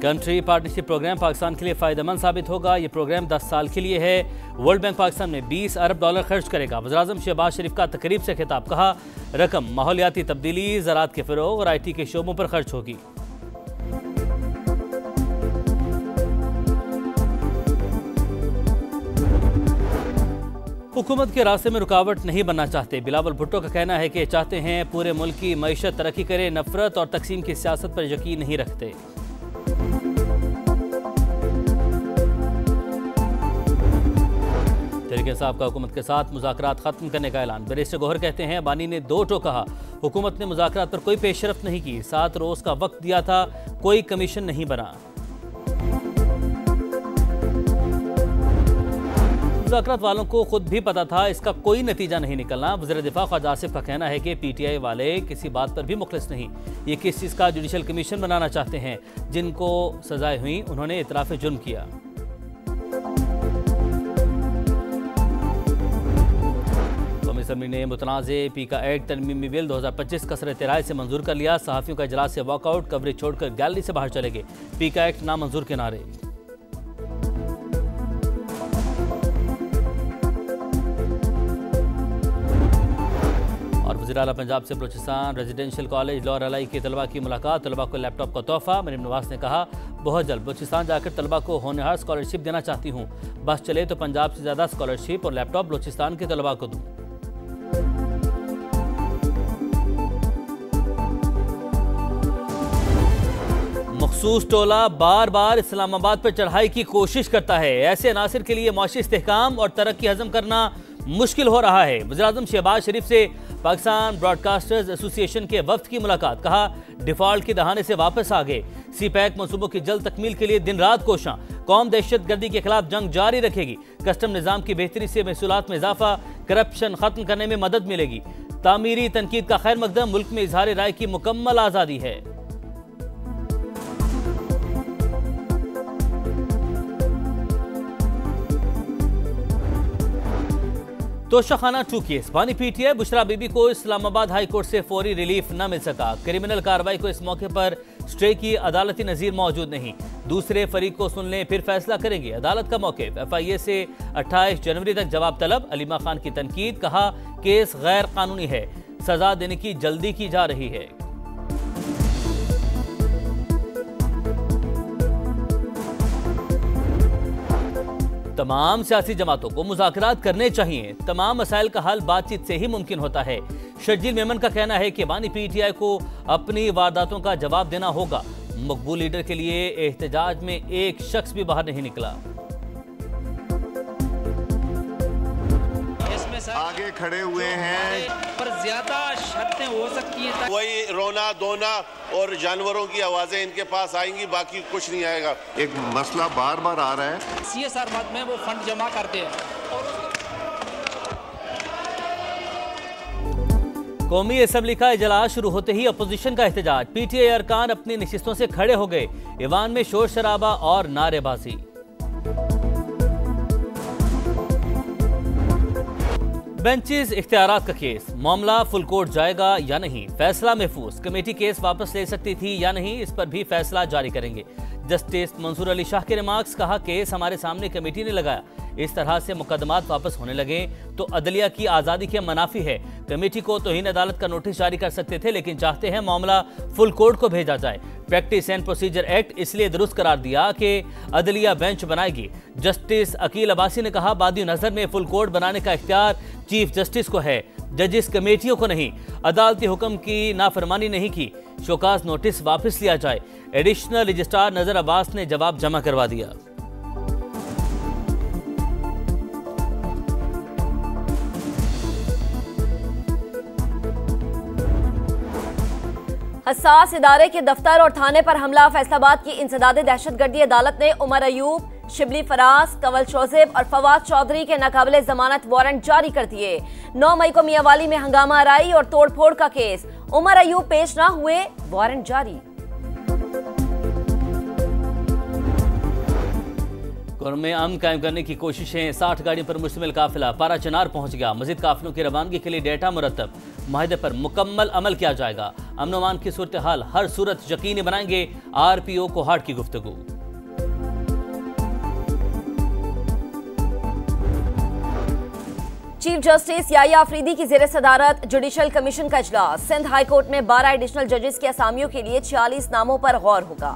Country partnership programme Pakistan के लिए फ़ायदेमंद साबित होगा। ये प्रोग्राम 10 साल के लिए है। वर्ल्ड बैंक पाकिस्तान में $20 अरब खर्च करेगा। वज़ीर-ए-आज़म शहबाज शरीफ का तकरीब से खिताब, कहा रकम माहौलियाती तब्दीली, ज़राअत के फ़रोग़ और IT के शोबों पर खर्च होगी। हुकूमत के रास्ते में रुकावट नहीं बनना चाहते। बिलावल भुट्टो का कहना है कि चाहते हैं पूरे मुल्क की मईशत तरक्की करे, नफरत और तकसीम की सियासत पर यकीन नहीं रखते। तहरीक इंसाफ का हुकूमत के साथ मुज़ाकरात खत्म करने का ऐलान। बैरिस्टर गौहर कहते हैं बानी ने दो टोक कहा, हुकूमत ने मुज़ाकरात पर कोई पेशरफ्त नहीं की, 7 रोज़ का वक्त दिया था, कोई कमीशन नहीं बना। मुज़ाकरात वालों को खुद भी पता था इसका कोई नतीजा नहीं निकलना। वज़ीर दिफा ख्वाजा आसिफ का कहना है कि PTI वाले किसी बात पर भी मुखलिस नहीं, ये किस चीज़ का जुडिशल कमीशन बनाना चाहते हैं। जिनको सजाएं हुई उन्होंने इतराफ़ जुर्म किया। कौमी असम्बली ने मुतनाज़े पीका एक्ट तरमीमी बिल 2025 कसरत राय से मंजूर कर लिया। सहाफ़ियों का इजलास से वॉकआउट, कवरेज छोड़कर गैलरी से बाहर चले गए। पीका एक्ट नामंजूर के नारे। वज़ीर आला पंजाब से बलूचिस्तान रेजिडेंशियल कॉलेज लॉ रलाई के तलबा की मुलाकात, तलबा को लैपटॉप का तोहफा। मरीम नवाज ने कहा बहुत जल्द बलूचिस्तान जाकर तलबा को होनहार स्कॉलरशिप देना चाहती हूँ। बस चले तो पंजाब से ज़्यादा स्कॉलरशिप और लैपटॉप बलूचिस्तान के तलबा को दूँ। मखसूस टोला बार बार इस्लामाबाद पर चढ़ाई की कोशिश करता है। ऐसे अनासिर के लिए मुआशी इस्तेहकाम और तरक्की हजम करना मुश्किल हो रहा है। वज़ीर-ए-आज़म शहबाज शरीफ से पाकिस्तान ब्रॉडकास्टर्स एसोसिएशन के वफ्द की मुलाकात, कहा डिफॉल्ट के दहाने से वापस आ गए। CPEC मंसूबों की जल्द तकमील के लिए दिन रात कोशां। कौम दहशत गर्दी के खिलाफ जंग जारी रखेगी। कस्टम निज़ाम की बेहतरी से महसूलात में इजाफा, करप्शन खत्म करने में मदद मिलेगी। तामीरी तनकीद का खैर मकदम, मुल्क में इजहार राय की मुकम्मल आज़ादी है। तोशाखाना 2 केस, बानी PTI बुशरा बीबी को इस्लामाबाद हाई कोर्ट से फौरी रिलीफ न मिल सका। क्रिमिनल कार्रवाई को इस मौके पर स्टे की अदालती नज़ीर मौजूद नहीं। दूसरे फरीक को सुन लें फिर फैसला करेंगे। अदालत का मौक़िफ़, FIA से 28 जनवरी तक जवाब तलब। अलीमा खान की तनकीद, कहा केस गैर कानूनी है, सजा देने की जल्दी की जा रही है। तमाम सियासी जमातों को मुज़ाकरात करने चाहिए। तमाम मसाइल का हल बातचीत से ही मुमकिन होता है। शर्जील मेमन का कहना है कि बानी PTI को अपनी वारदातों का जवाब देना होगा। मकबूल लीडर के लिए एहतजाज में एक शख्स भी बाहर नहीं निकला। आगे खड़े हुए हैं पर ज्यादा शर्तें हो सकती हैं। वही रोना धोना और जानवरों की आवाजें इनके पास आएंगी, बाकी कुछ नहीं आएगा। एक मसला बार बार आ रहा है। CSR मद में वो फंड जमा करते हैं। कौमी असम्बली का इजलास शुरू होते ही अपोजिशन का एहतजाज। PTI अरकान अपनी नशिस्तों से खड़े हो गए। ईवान में शोर शराबा और नारेबाजी। बेंचेस इख्तियारात का केस, मामला फुल कोर्ट जाएगा या नहीं, फैसला महफूज। कमेटी केस वापस ले सकती थी या नहीं, इस पर भी फैसला जारी करेंगे। जस्टिस मंसूर अली शाह के रिमार्क्स, कहा केस हमारे सामने कमेटी ने लगाया। इस तरह से मुकदमात वापस होने लगे तो अदलिया की आज़ादी के मनाफी है। कमेटी को तौहीन अदालत का नोटिस जारी कर सकते थे, लेकिन चाहते हैं मामला फुल कोर्ट को भेजा जाए। प्रैक्टिस एंड प्रोसीजर एक्ट इसलिए दुरुस्त करार दिया कि अदलिया बेंच बनाएगी। जस्टिस अकील अब्बासी ने कहा बादी नजर में फुल कोर्ट बनाने का इख्तियार चीफ जस्टिस को है, जजिस कमेटियों को नहीं। अदालती हुक्म की नाफरमानी नहीं की, शोकाज नोटिस वापस लिया जाए। एडिशनल रजिस्ट्रार नजर अब्बास ने जवाब जमा करवा दिया। हसास इदारे के दफ्तर और थाने पर हमला। फैसलाबाद की इंसदादे दहशतगर्दी अदालत ने उमर अयूब, शिबली फराज, कंवल शोजेब और फवाद चौधरी के नाकाबिले जमानत वारंट जारी कर दिए। 9 मई को मियांवाली में हंगामा आराई और तोड़फोड़ का केस। उमर अयूब पेश ना हुए, वारंट जारी। में अमन कायम करने की कोशिशें। 60 गाड़ियों पर मुश्तमिल काफिला पारा चनार पहुंच गया। मजीद काफिलों की रवानगी के लिए डेटा मुरतब। माहिदे पर मुकम्मल अमल किया जाएगा। अमन अमान की सूरत हाल हर सूरत यकीनी बनाएंगे RPO कोहाट की गुफ्तगू। चीफ जस्टिस याया अफरीदी की ज़ेर सदारत जुडिशल कमीशन का इजलास। सिंध हाई कोर्ट में 12 एडिशनल जजेस की असामियों के लिए 46 नामों पर गौर होगा।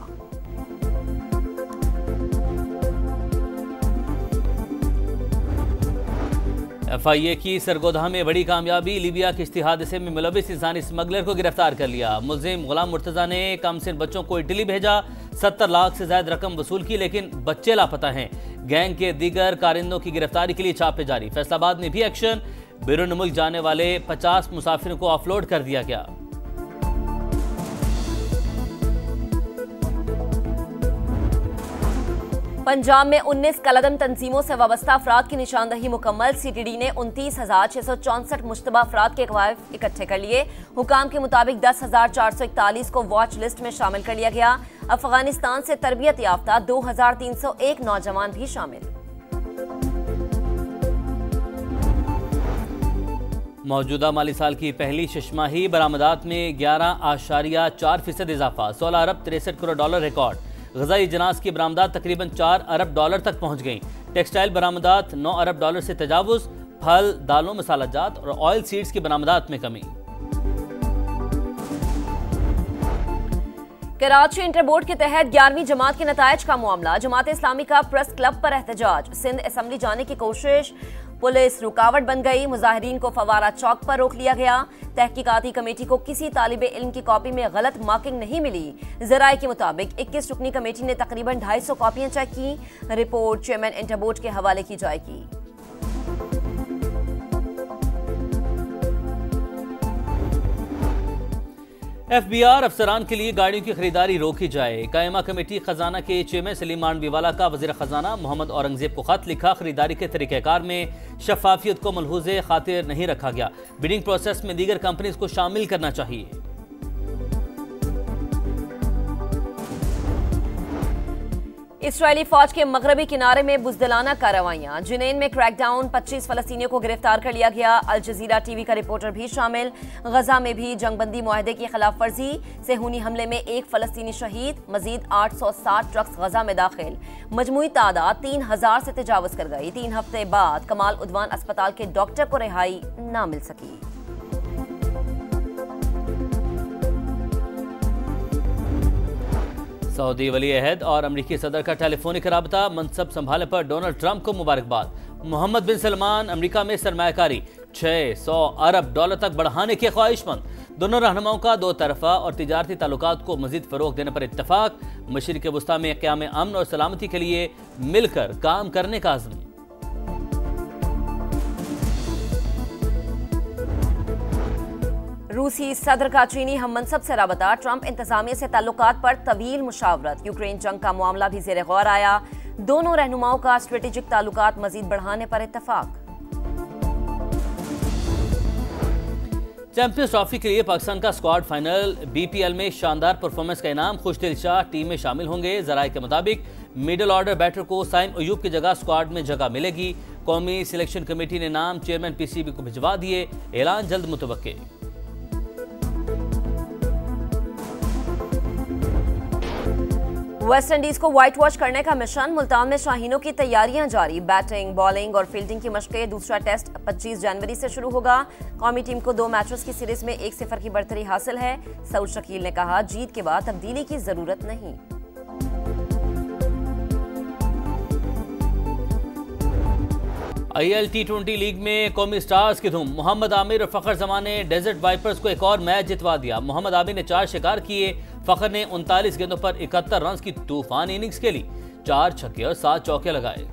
FIA की सरगोधा में बड़ी कामयाबी, लीबिया किश्ती हादसे में मुलविस इंसानी स्मगलर को गिरफ्तार कर लिया। मुलजिम गुलाम मुर्तजा ने कमसिन बच्चों को इटली भेजा, 70 लाख से ज्यादा रकम वसूल की, लेकिन बच्चे लापता हैं। गैंग के दीगर कारिंदों की गिरफ्तारी के लिए छापे जारी। फैसलाबाद में भी एक्शन, बैरून मुल्क जाने वाले 50 मुसाफिरों को ऑफलोड कर दिया गया। पंजाब में 19 कलअदम तंजीमों से वाबस्ता अफराद की निशानदही मुकम्मल। CTD ने 29,664 मुश्तबा अफराद के गवाह इकट्ठे कर लिए। हुकाम के मुताबिक 10,441 को वॉच लिस्ट में शामिल कर लिया गया। अफगानिस्तान से तरबियत याफ्ता 2,301 नौजवान भी शामिल। मौजूदा माली साल की पहली छमाही बरामदात में 11.4% इजाफा, 16 अरब 63 करोड़ डॉलर रिकॉर्ड। ग़ज़ाई जनास की बरामदात तकरीबन 4 अरब डॉलर तक पहुंच गई। टेक्सटाइल बरामदात 9 अरब डॉलर से तजावुज। फल, दालों, मसालाजात और ऑयल सीड्स की बरामदात में कमी। कराची इंटर बोर्ड के तहत 11वीं जमात के नतायज का मामला। जमात इस्लामी का प्रेस क्लब पर एहतजाज। सिंध असम्बली जाने की कोशिश, पुलिस रुकावट बन गई। मुजाहिरीन को फवारा चौक पर रोक लिया गया। तहकीकाती कमेटी को किसी तालिबे इल्म की कॉपी में गलत मार्किंग नहीं मिली। ज़राए के मुताबिक 21 रुकनी कमेटी ने तकरीबन 250 कॉपियां चेक की। रिपोर्ट चेयरमैन इंटर बोर्ड के हवाले की जाएगी। FBR अफसरान के लिए गाड़ियों की खरीदारी रोकी जाए। कायमा कमेटी खजाना के चेयरमैन सलीम मांडवीवाला का वज़ीर खजाना मोहम्मद औरंगजेब को खत लिखा। खरीदारी के तरीक़ेकार में शफाफियत को मलहूज़े खातिर नहीं रखा गया। बिडिंग प्रोसेस में दीगर कंपनीज को शामिल करना चाहिए। इसराइली फौज के मगरबी किनारे में बुज़दिलाना कार्रवाइयां। जुनैन में क्रैकडाउन, 25 फलस्तीनियों को गिरफ्तार कर लिया गया। अल जज़ीरा TV का रिपोर्टर भी शामिल। गजा में भी जंगबंदी मुआहदे की खिलाफ वर्जी। सेहूनी हमले में 1 फलस्तीनी शहीद। मजीद 860 ट्रक्स गजा में दाखिल। मजमूई तादाद 3000 से तजावुज कर गई। 3 हफ्ते बाद कमाल उद्वान अस्पताल के डॉक्टर को रिहाई ना मिल सकी। सऊदी वली अहद और अमरीकी सदर का टेलीफोनिक राबता। मनसब संभालने पर डोनाल्ड ट्रंप को मुबारकबाद। मोहम्मद बिन सलमान अमरीका में सरमायाकारी 600 अरब डॉलर तक बढ़ाने के ख्वाहिशमंद। दोनों रहनुमाओं का 2 तरफा और तिजारती ताल्लुकात को मजीद फरोग देने पर इत्तफाक। मशरिक वस्ता में क़याम अमन और सलामती के लिए मिलकर काम करने का आज़म। रूसी सदर का चीनी हम मनसब से राबता। ट्रंप इंतजामिया से ताल्लुकात पर तवील मुशावरत। यूक्रेन जंग का मामला भी ज़ेरे गौर आया। दोनों रहनुमाओं का स्ट्रेटेजिक ताल्लुकात मजीद बढ़ाने पर इत्तफाक। चैंपियंस ट्रॉफी के लिए पाकिस्तान का स्क्वाड फाइनल। BPL में शानदार परफॉर्मेंस का इनाम। खुशदिल शाह टीम में शामिल होंगे। ज़राए के मुताबिक मिडिल ऑर्डर बैटर को साइम अयूब की जगह स्क्वाड में जगह मिलेगी। कौमी सिलेक्शन कमेटी ने नाम चेयरमैन PCB को भिजवा दिए। ऐलान जल्द मुतवक्के। वेस्ट इंडीज को व्हाइट वॉश करने का मिशन। मुल्तान में शाहीनों की तैयारियां जारी। बैटिंग, बॉलिंग और फील्डिंग की मशक़ें। दूसरा टेस्ट 25 जनवरी से शुरू होगा। कौमी टीम को 2 मैचेस की सीरीज में 1-0 की बढ़तरी हासिल है। सऊद शकील ने कहा, जीत के बाद तब्दीली की जरूरत नहीं। IL T20 लीग में कौमी स्टार्स की धूम। मोहम्मद आमिर और फ़खर जमान ने डेजर्ट वाइपर्स को एक और मैच जितवा दिया। मोहम्मद आमिर ने 4 शिकार किए। फ़खर ने 39 गेंदों पर 71 रन की तूफान इनिंग्स खेली। 4 छक्के और 7 चौके लगाए।